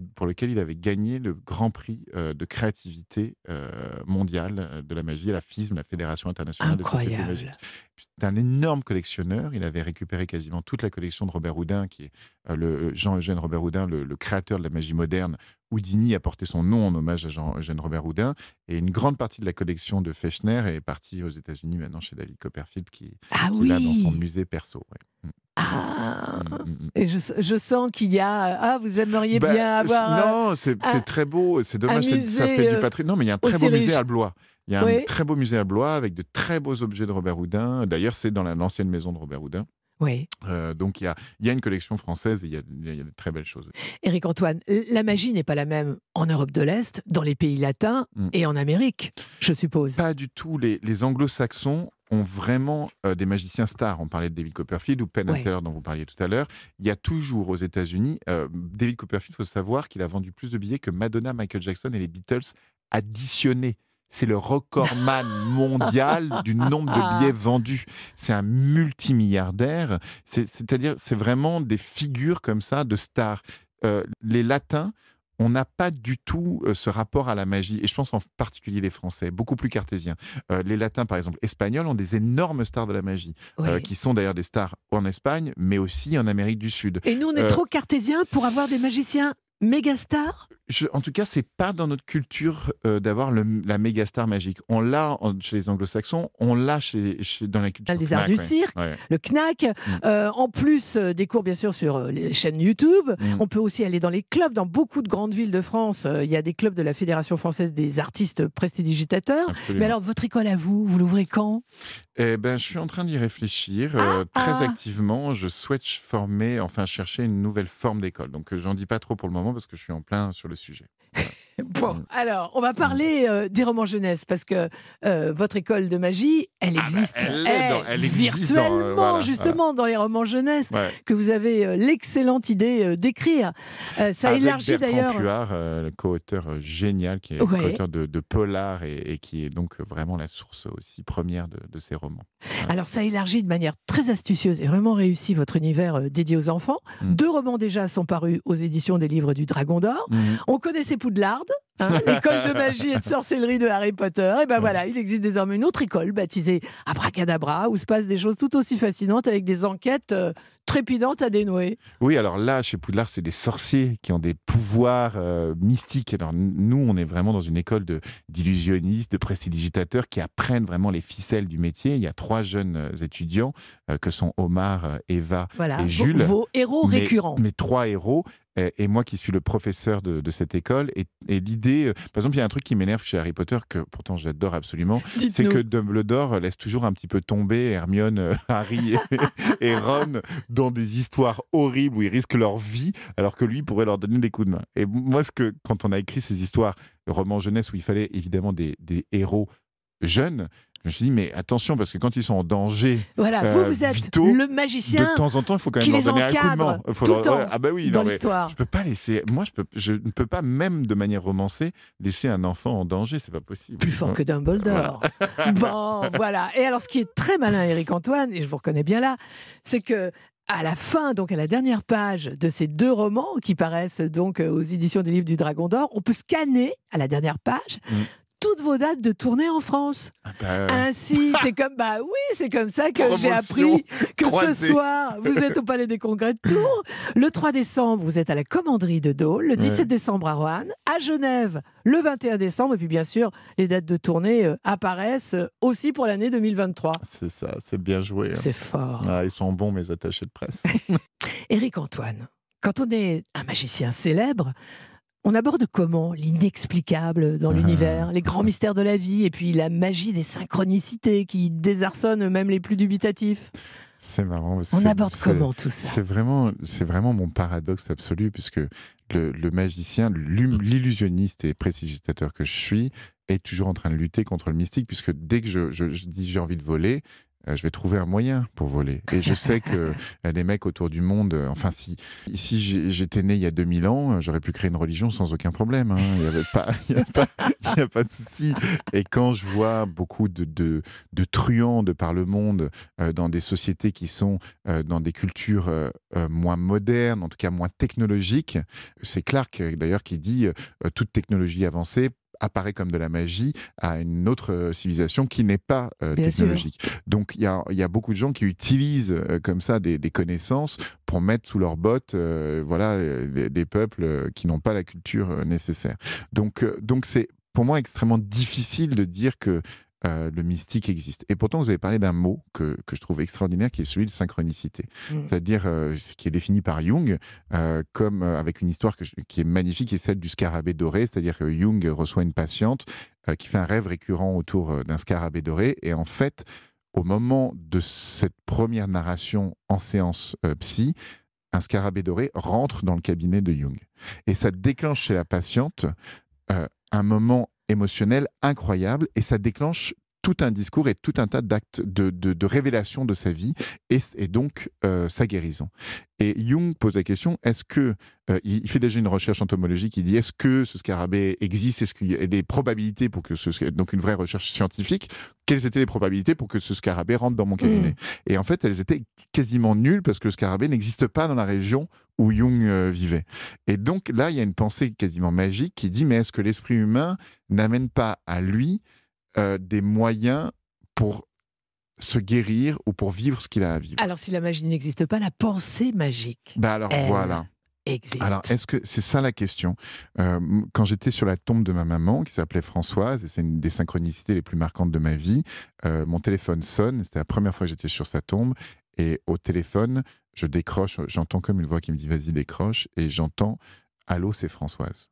pour lequel il avait gagné le grand prix de créativité mondiale de la magie à la FISM, la Fédération internationale des sociétés magiques. C'est un énorme collectionneur. Il avait récupéré quasiment toute la collection de Robert Houdin, qui est Jean-Eugène Robert Houdin, le créateur de la magie moderne. Houdini a porté son nom en hommage à Jean-Eugène Robert Houdin. Et une grande partie de la collection de Fechner est partie aux États-Unis maintenant chez David Copperfield, qui l'a dans son musée perso. Et je sens qu'il y a... vous aimeriez bien avoir... Non, c'est très beau. C'est dommage, ça fait du patrimoine. Non, mais il y a un très beau musée à Blois. Il y a un très beau musée à Blois avec de très beaux objets de Robert Houdin. D'ailleurs, c'est dans l'ancienne maison de Robert Houdin. Donc il y a une collection française et il y a de très belles choses. Éric-Antoine, la magie n'est pas la même en Europe de l'Est, dans les pays latins et en Amérique, je suppose. Pas du tout. Les anglo-saxons ont vraiment des magiciens stars. On parlait de David Copperfield ou Penn and Teller dont vous parliez tout à l'heure. Il y a toujours aux États-Unis, David Copperfield, il faut savoir qu'il a vendu plus de billets que Madonna, Michael Jackson et les Beatles additionnés. C'est le recordman mondial du nombre de billets vendus. C'est un multimilliardaire. C'est-à-dire, c'est vraiment des figures comme ça de stars. Les Latins, on n'a pas du tout ce rapport à la magie. Et je pense en particulier les Français, beaucoup plus cartésiens. Les Latins, par exemple, espagnols, ont des énormes stars de la magie, qui sont d'ailleurs des stars en Espagne, mais aussi en Amérique du Sud. Et nous, on est trop cartésiens pour avoir des magiciens méga stars? En tout cas, c'est pas dans notre culture d'avoir la méga star magique. On l'a chez les anglo-saxons, on l'a dans la culture des arts du cirque, le knack. En plus des cours, bien sûr, sur les chaînes YouTube. On peut aussi aller dans les clubs. Dans beaucoup de grandes villes de France, il y a des clubs de la Fédération française des artistes prestidigitateurs. Absolument. Mais alors, votre école à vous, vous l'ouvrez quand? Je suis en train d'y réfléchir très activement. Je souhaite chercher une nouvelle forme d'école. Donc, j'en dis pas trop pour le moment parce que je suis en plein sur le sujet. Voilà. Bon, alors, on va parler des romans jeunesse, parce que votre école de magie, elle existe, elle existe virtuellement, justement, dans les romans jeunesse, que vous avez l'excellente idée d'écrire. Ça élargit d'ailleurs... Puard, le co-auteur génial, qui est co-auteur de Polar et qui est donc vraiment la source aussi première de ces romans. Voilà. Alors, ça élargit de manière très astucieuse et vraiment réussi votre univers dédié aux enfants. 2 romans déjà sont parus aux éditions des Livres du Dragon d'Or. On connaissait Poudlard, l'école de magie et de sorcellerie de Harry Potter. Et ben voilà, il existe désormais une autre école baptisée Abracadabra, où se passent des choses tout aussi fascinantes avec des enquêtes trépidantes à dénouer. Oui, alors là, chez Poudlard, c'est des sorciers qui ont des pouvoirs mystiques. Alors nous, on est vraiment dans une école d'illusionnistes, de prestidigitateurs qui apprennent vraiment les ficelles du métier. Il y a 3 jeunes étudiants que sont Omar, Eva et Jules. Vos héros récurrents. Mes 3 héros. Et moi qui suis le professeur de cette école. Et l'idée, par exemple, il y a un truc qui m'énerve chez Harry Potter, que pourtant j'adore absolument, c'est que Dumbledore laisse toujours un petit peu tomber Hermione, Harry et Ron dans des histoires horribles où ils risquent leur vie, alors que lui pourrait leur donner des coups de main. Et moi, quand on a écrit ces histoires, le roman jeunesse où il fallait évidemment des héros jeunes, je me suis dit, mais attention, parce que quand ils sont en danger, voilà, vous êtes vitaux, le magicien de temps en temps, il faut quand même leur donner un coup de main. Tout le temps ah bah oui, dans l'histoire. Je peux pas laisser. Moi, je ne peux pas, même de manière romancée, laisser un enfant en danger. C'est pas possible. Plus fort que Dumbledore. Voilà. Bon, voilà. Et alors, ce qui est très malin, Éric Antoine, et je vous reconnais bien là, c'est que à la fin, donc à la dernière page de ces 2 romans qui paraissent donc aux éditions des Livres du Dragon d'Or, on peut scanner à la dernière page toutes vos dates de tournée en France. Ainsi, c'est comme c'est comme ça que j'ai appris que ce soir, vous êtes au Palais des Congrès de Tours. Le 3 décembre, vous êtes à la Commanderie de Dole. Le 17 décembre à Roanne. À Genève, le 21 décembre. Et puis, bien sûr, les dates de tournée apparaissent aussi pour l'année 2023. C'est ça, c'est bien joué. Hein. C'est fort. Ils sont bons, mes attachés de presse. Éric Antoine, quand on est un magicien célèbre, on aborde comment l'inexplicable dans l'univers, les grands mystères de la vie et puis la magie des synchronicités qui désarçonnent même les plus dubitatifs. C'est marrant. On aborde comment tout ça? C'est vraiment mon paradoxe absolu, puisque le magicien, l'illusionniste et prestidigitateur que je suis, est toujours en train de lutter contre le mystique, puisque dès que je dis j'ai envie de voler, je vais trouver un moyen pour voler. Et je sais que les mecs autour du monde, enfin si j'étais né il y a 2000 ans, j'aurais pu créer une religion sans aucun problème. Hein. Il n'y a pas de souci. Et quand je vois beaucoup de truands de par le monde, dans des sociétés qui sont dans des cultures moins modernes, en tout cas moins technologiques, c'est Clark d'ailleurs qui dit toute technologie avancée apparaît comme de la magie à une autre civilisation qui n'est pas technologique. Donc il y a beaucoup de gens qui utilisent comme ça des connaissances pour mettre sous leurs bottes des peuples qui n'ont pas la culture nécessaire. Donc c'est pour moi extrêmement difficile de dire que le mystique existe. Et pourtant, vous avez parlé d'un mot que je trouve extraordinaire, qui est celui de synchronicité. C'est-à-dire, ce qui est défini par Jung, comme avec une histoire qui est magnifique, et celle du scarabée doré. C'est-à-dire que Jung reçoit une patiente qui fait un rêve récurrent autour d'un scarabée doré. Et en fait, au moment de cette première narration en séance psy, un scarabée doré rentre dans le cabinet de Jung. Et ça déclenche chez la patiente un moment émotionnel incroyable, et ça déclenche tout un discours et tout un tas d'actes de révélation de sa vie et donc sa guérison. Et Jung pose la question, est-ce que il fait déjà une recherche entomologique, il dit est-ce que ce scarabée existe, est-ce qu'il y a des probabilités pour que donc une vraie recherche scientifique, quelles étaient les probabilités pour que ce scarabée rentre dans mon cabinet? Et en fait, elles étaient quasiment nulles parce que le scarabée n'existe pas dans la région où Jung vivait. Et donc là, il y a une pensée quasiment magique qui dit mais est-ce que l'esprit humain n'amène pas à lui des moyens pour se guérir ou pour vivre ce qu'il a à vivre? Alors, si la magie n'existe pas, la pensée magique, voilà. Existe. Alors, est-ce que c'est ça la question? Quand j'étais sur la tombe de ma maman, qui s'appelait Françoise, et c'est une des synchronicités les plus marquantes de ma vie, mon téléphone sonne, c'était la première fois que j'étais sur sa tombe, et au téléphone, je décroche, j'entends comme une voix qui me dit « vas-y, décroche », et j'entends « allô, c'est Françoise ».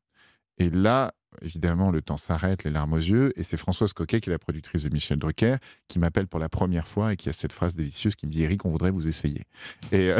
Et là, évidemment, le temps s'arrête, les larmes aux yeux, et c'est Françoise Coquet, qui est la productrice de Michel Drucker, qui m'appelle pour la première fois et qui a cette phrase délicieuse qui me dit « Éric, on voudrait vous essayer ». Et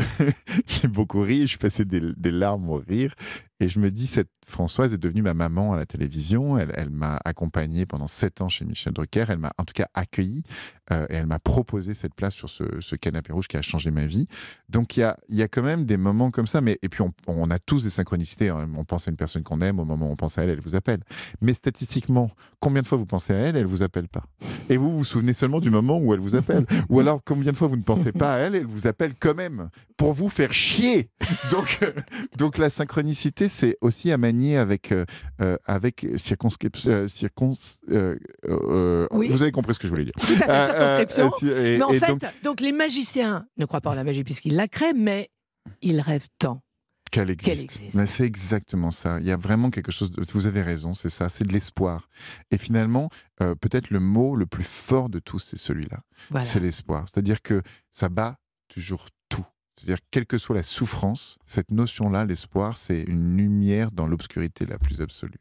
j'ai beaucoup ri, je suis passé des larmes au rire, et je me dis, cette Françoise est devenue ma maman à la télévision, elle m'a accompagné pendant 7 ans chez Michel Drucker, elle m'a en tout cas accueilli, et elle m'a proposé cette place sur ce canapé rouge qui a changé ma vie. Donc il y a quand même des moments comme ça, et puis on a tous des synchronicités, hein. On pense à une personne qu'on aime, au moment où on pense à elle, elle vous appelle. appelle. Mais statistiquement, combien de fois vous pensez à elle, elle ne vous appelle pas? Et vous vous souvenez seulement du moment où elle vous appelle? Ou alors, combien de fois vous ne pensez pas à elle, elle vous appelle quand même, pour vous faire chier? Donc la synchronicité, c'est aussi à manier avec circonscription. Oui. Vous avez compris ce que je voulais dire. Tout à fait, circonscription. Mais en fait, donc, donc les magiciens ne croient pas en la magie puisqu'ils la créent, mais ils rêvent tant qu'elle qu'elle existe. existe. Mais c'est exactement ça. Il y a vraiment quelque chose. Vous avez raison, c'est ça. C'est de l'espoir. Et finalement, peut-être le mot le plus fort de tous, c'est celui-là. Voilà. C'est l'espoir. C'est-à-dire que ça bat toujours tout. C'est-à-dire, quelle que soit la souffrance, cette notion-là, l'espoir, c'est une lumière dans l'obscurité la plus absolue.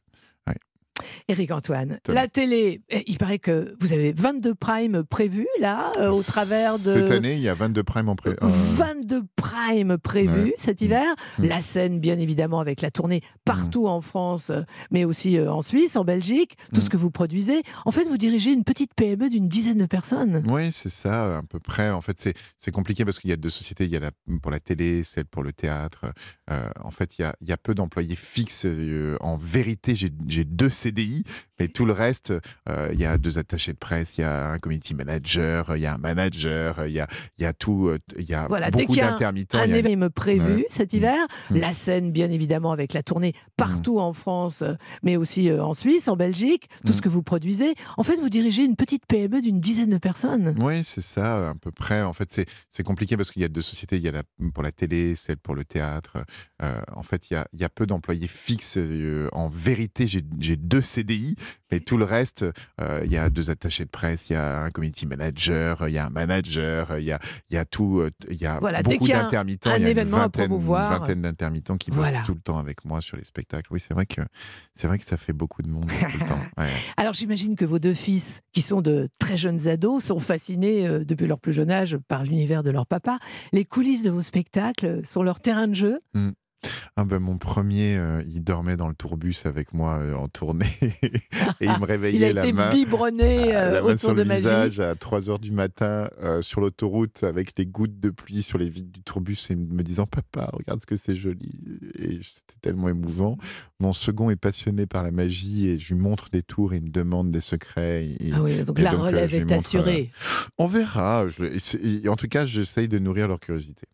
Éric Antoine, la télé, il paraît que vous avez 22 primes prévus là, au travers de... Cette année, il y a 22 primes en 22 primes prévus cet hiver. La scène, bien évidemment, avec la tournée partout en France, mais aussi en Suisse, en Belgique, tout ce que vous produisez. En fait, vous dirigez une petite PME d'une dizaine de personnes. Oui, c'est ça, à peu près. En fait, c'est compliqué parce qu'il y a deux sociétés. Il y a pour la télé, celle pour le théâtre. En fait, il y a peu d'employés fixes. En vérité, j'ai 2 CDI, mais tout le reste, il y a 2 attachés de presse, il y a un community manager, il y a un manager, il y a tout, il y a beaucoup d'intermittents. Un événement prévu cet hiver, la scène bien évidemment avec la tournée partout en France, mais aussi en Suisse, en Belgique, tout ce que vous produisez. En fait, vous dirigez une petite PME d'une dizaine de personnes. Oui, c'est ça, à peu près. En fait, c'est compliqué parce qu'il y a 2 sociétés, il y a pour la télé, celle pour le théâtre. En fait, il y a peu d'employés fixes. En vérité, j'ai 2 CDI, mais tout le reste, il y a 2 attachés de presse, il y a un community manager, il y a un manager, il y a tout, il y a beaucoup d'intermittents. Il y a une vingtaine d'intermittents qui bossent tout le temps avec moi sur les spectacles. Oui, c'est vrai que ça fait beaucoup de monde tout le temps. Ouais. Alors j'imagine que vos 2 fils, qui sont de très jeunes ados, sont fascinés depuis leur plus jeune âge par l'univers de leur papa. Les coulisses de vos spectacles sont leur terrain de jeu. Ah ben, mon premier, il dormait dans le tourbus avec moi en tournée et il me réveillait la main autour sur de le ma visage vie. à 3h du matin sur l'autoroute avec les gouttes de pluie sur les vitres du tourbus et me disant « Papa, regarde ce que c'est joli ». Et c'était tellement émouvant. Mon second est passionné par la magie et je lui montre des tours et il me demande des secrets. Donc la relève est assurée. On verra. En tout cas, j'essaye de nourrir leur curiosité.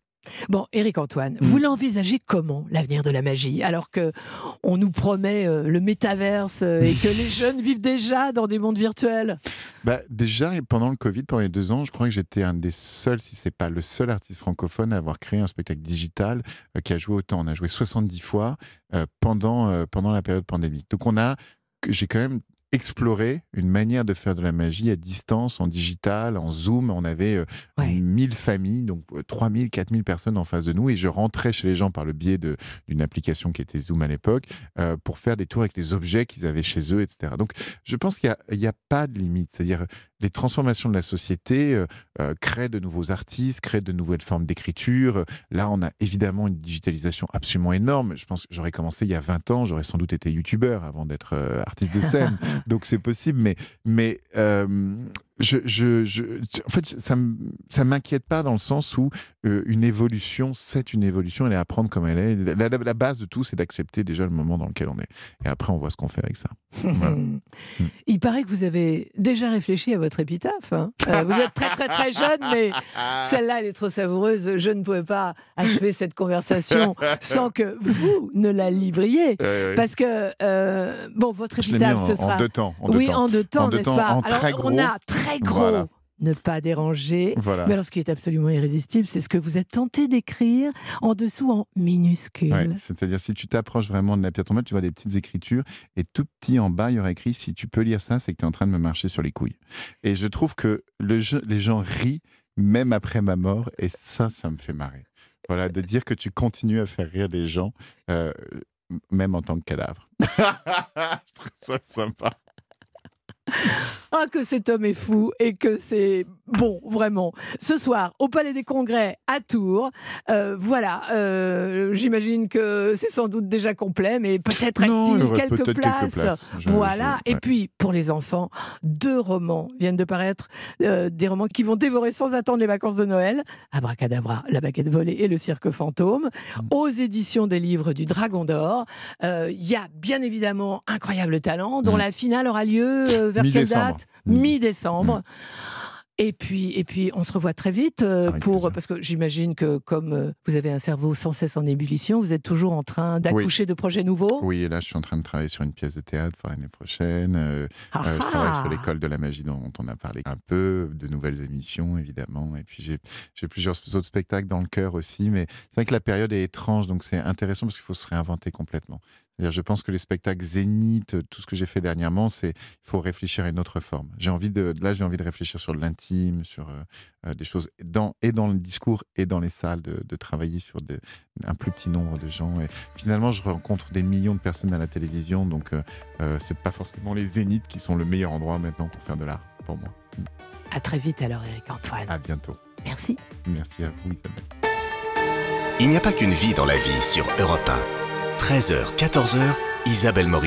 Bon, Éric Antoine, vous l'envisagez comment, l'avenir de la magie, alors que on nous promet le métaverse et que les jeunes vivent déjà dans des mondes virtuels? Déjà, pendant le Covid, pendant les 2 ans, je crois que j'étais un des seuls, si ce n'est pas le seul artiste francophone à avoir créé un spectacle digital qui a joué autant. On a joué 70 fois pendant la période pandémique. Donc j'ai quand même explorer une manière de faire de la magie à distance, en digital, en Zoom. On avait 1000 familles, donc 3000, 4000 personnes en face de nous et je rentrais chez les gens par le biais d'une application qui était Zoom à l'époque pour faire des tours avec les objets qu'ils avaient chez eux, etc. Donc je pense qu'il n'y a pas de limite. C'est-à-dire les transformations de la société créent de nouveaux artistes, créent de nouvelles formes d'écriture. Là, on a évidemment une digitalisation absolument énorme. Je pense que j'aurais commencé il y a 20 ans, j'aurais sans doute été youtubeur avant d'être artiste de scène. Donc c'est possible, mais en fait, ça m'inquiète pas dans le sens où une évolution, c'est une évolution, elle est à prendre comme elle est. La base de tout, c'est d'accepter déjà le moment dans lequel on est. Et après, on voit ce qu'on fait avec ça. Voilà. Il paraît que vous avez déjà réfléchi à votre épitaphe. Hein. Vous êtes très très très jeune, mais celle-là, elle est trop savoureuse. Je ne pouvais pas achever cette conversation sans que vous ne la livriez. Parce que, votre épitaphe, ce sera... En 2 temps. En 2 temps, n'est-ce pas? Alors, on a très gros. Voilà. Ne pas déranger. Voilà. Mais alors, ce qui est absolument irrésistible, c'est ce que vous êtes tenté d'écrire en dessous en minuscule. Ouais, c'est-à-dire, si tu t'approches vraiment de la pierre tombale, tu vois des petites écritures et tout petit en bas, il y aurait écrit « Si tu peux lire ça, c'est que tu es en train de me marcher sur les couilles ». Et je trouve que les gens rient même après ma mort et ça me fait marrer. Voilà, de dire que tu continues à faire rire les gens, même en tant que cadavre. Je trouve ça sympa. Ah, que cet homme est fou et que c'est bon, vraiment. Ce soir, au Palais des Congrès à Tours, voilà, j'imagine que c'est sans doute déjà complet, mais peut-être reste-t-il quelques places. Voilà, et puis pour les enfants, 2 romans viennent de paraître, des romans qui vont dévorer sans attendre les vacances de Noël. Abracadabra, La baguette volée et Le cirque fantôme, aux éditions des livres du Dragon d'Or. Il y a bien évidemment Incroyable talent, dont la finale aura lieu vers quelle date ? Mi-décembre. Et puis, on se revoit très vite parce que j'imagine que comme vous avez un cerveau sans cesse en ébullition, vous êtes toujours en train d'accoucher de projets nouveaux. Oui, et là, je suis en train de travailler sur une pièce de théâtre pour l'année prochaine. Je travaille sur l'école de la magie dont on a parlé un peu, de nouvelles émissions, évidemment. Et puis, j'ai plusieurs autres spectacles dans le cœur aussi. Mais c'est vrai que la période est étrange, donc c'est intéressant parce qu'il faut se réinventer complètement. Je pense que les spectacles zénith, tout ce que j'ai fait dernièrement, il faut réfléchir à une autre forme. J'ai envie de réfléchir sur l'intime, sur des choses dans le discours et dans les salles, de travailler sur un plus petit nombre de gens. Et finalement, je rencontre des millions de personnes à la télévision, donc c'est pas forcément les zéniths qui sont le meilleur endroit maintenant pour faire de l'art, pour moi. À très vite alors, Éric-Antoine. À bientôt. Merci. Merci à vous, Isabelle. Il n'y a pas qu'une vie dans la vie sur Europe 1. 13h, 14h, Isabelle Morizet.